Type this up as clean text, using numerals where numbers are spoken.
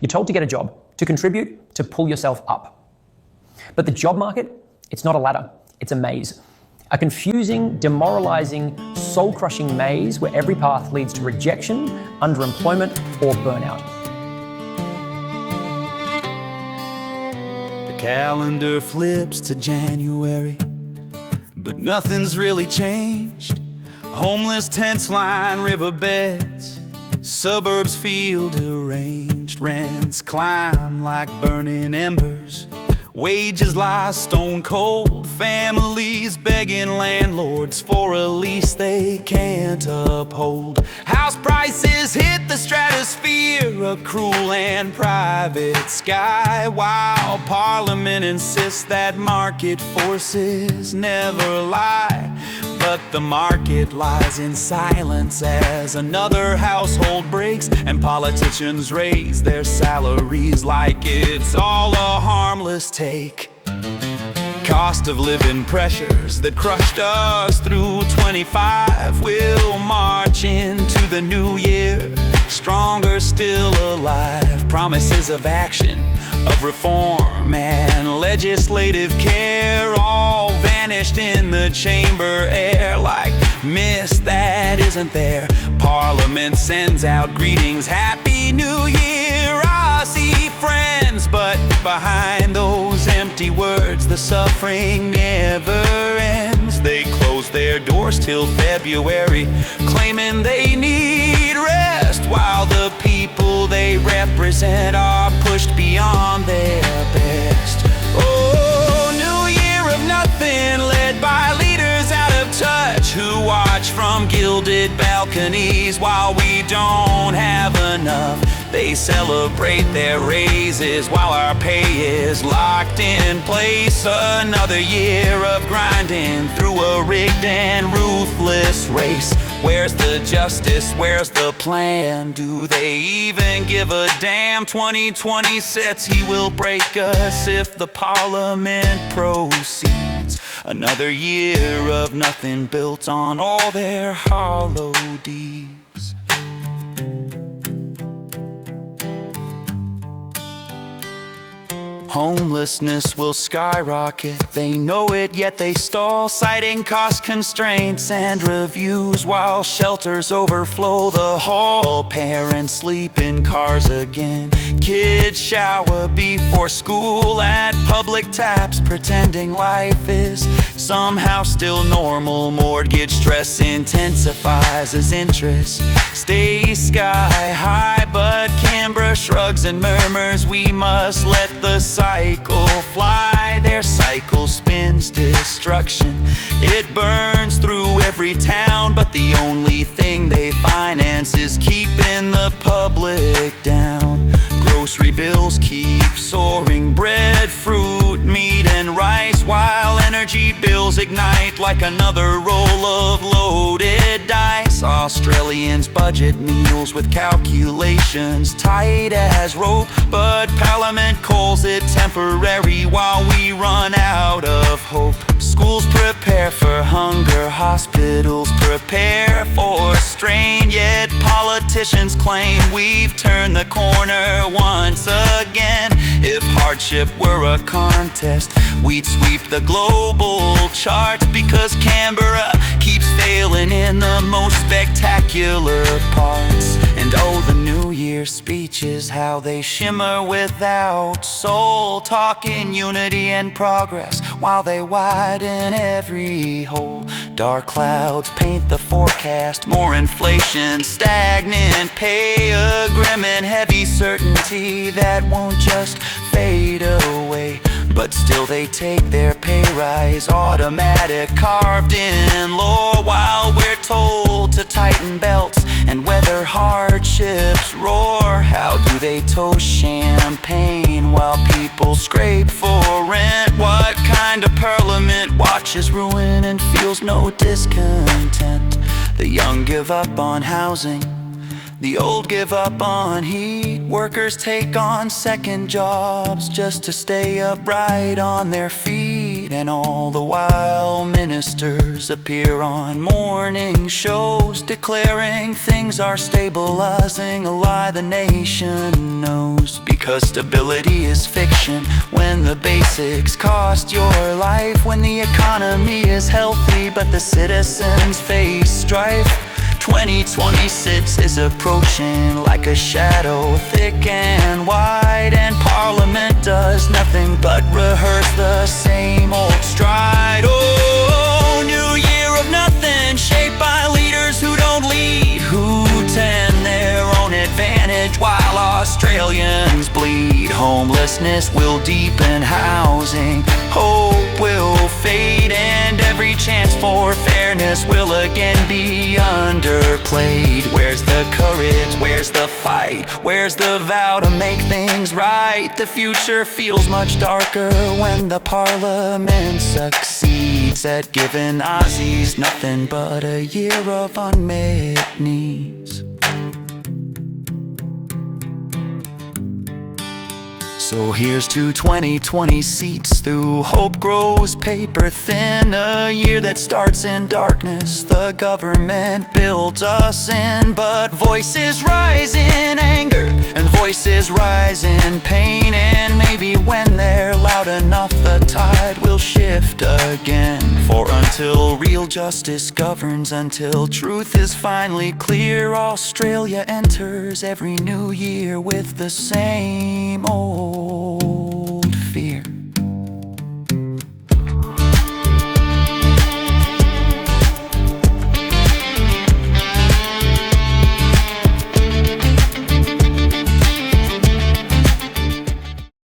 You're told to get a job, to contribute, to pull yourself up. But the job market, it's not a ladder, it's a maze. A confusing, demoralizing, soul-crushing maze where every path leads to rejection, underemployment, or burnout. The calendar flips to January, but nothing's really changed. Homeless tents line riverbeds, suburbs feel deranged. Rents climb like burning embers, wages lie stone cold. Families begging landlords for a lease they can't uphold. House prices hit the stratosphere, a cruel and private sky, while Parliament insists that market forces never lie. But the market lies in silence as another household breaks, and politicians raise their salaries like it's all a harmless take. Cost of living pressures that crushed us through 25 will march into the new year, stronger, still alive. Promises of action, of reform and legislative care all vanished in the chamber air like mist that isn't there. Parliament sends out greetings, Happy New Year. I see friends, but behind those empty words the suffering never ends. They close their doors till February, claiming they need rest, while the people they represent are pushed beyond their best. Oh, new year of nothing, led by leaders out of touch who watch from gilded balconies while we don't have enough. They celebrate their raises while our pay is locked in place. Another year of grinding through a rigged and ruthless race. Where's the justice? Where's the plan? Do they even give a damn? 2020 says he will break us if the Parliament proceeds. Another year of nothing built on all their hollow deeds. Homelessness will skyrocket, they know it, yet they stall, citing cost constraints and reviews while shelters overflow the hall. Parents sleep in cars again, kids shower before school at public taps, pretending life is somehow still normal. Mortgage stress intensifies as interest stays sky high, but Canberra shrugs and murmurs, we must let the cycle fly. Their cycle spins destruction, it burns through every town, but the only thing they finance is keeping the public down. Grocery bills keep soaring, bread, fruit, meat and rice, while energy bills ignite like another roll of loaded dice. Australians budget meals with calculations tight as rope, but Parliament calls it temporary while we run out of hope. Schools prepare for hunger, hospitals prepare for strain, yet politicians claim we've turned the corner once again. If hardship were a contest, we'd sweep the global charts, because Canberra keeps failing in the most spectacular parts. And oh, the New Year's speeches, how they shimmer without soul, talking unity and progress while they widen every hole. Dark clouds paint the forecast, more inflation, stagnant pay, a grim and heavy certainty that won't just fade away. But still they take their pay rise, automatic, carved in law, while we're told to tighten belts and weather hardships roar. How do they toast champagne while people scrape for rent? What kind of Parliament watches ruin and feels no discontent? The young give up on housing, the old give up on heat. Workers take on second jobs just to stay upright on their feet. And all the while ministers appear on morning shows, declaring things are stabilizing, a lie the nation knows. 'cause stability is fiction. When the basics cost your life, when the economy is healthy but the citizens face strife. 2026 is approaching like a shadow, thick and wide, and Parliament does nothing but rehearse the same old stride. Oh, new year of nothing, shaped by leaders who don't lead, who tend their own advantage while Australians bleed. Homelessness will deepen housing, hope will fade, and every chance for fairness will again be underplayed. Where's the courage? Where's the fight? Where's the vow to make things right? The future feels much darker when the Parliament succeeds at giving Aussies nothing but a year of unmet needs. So here's to 2020 seats through hope grows paper thin. A year that starts in darkness, the government builds us in. But voices rise in anger, and voices rise in pain. And maybe when they're loud enough, the tide will shift again. For until real justice governs, until truth is finally clear, Australia enters every new year with the same old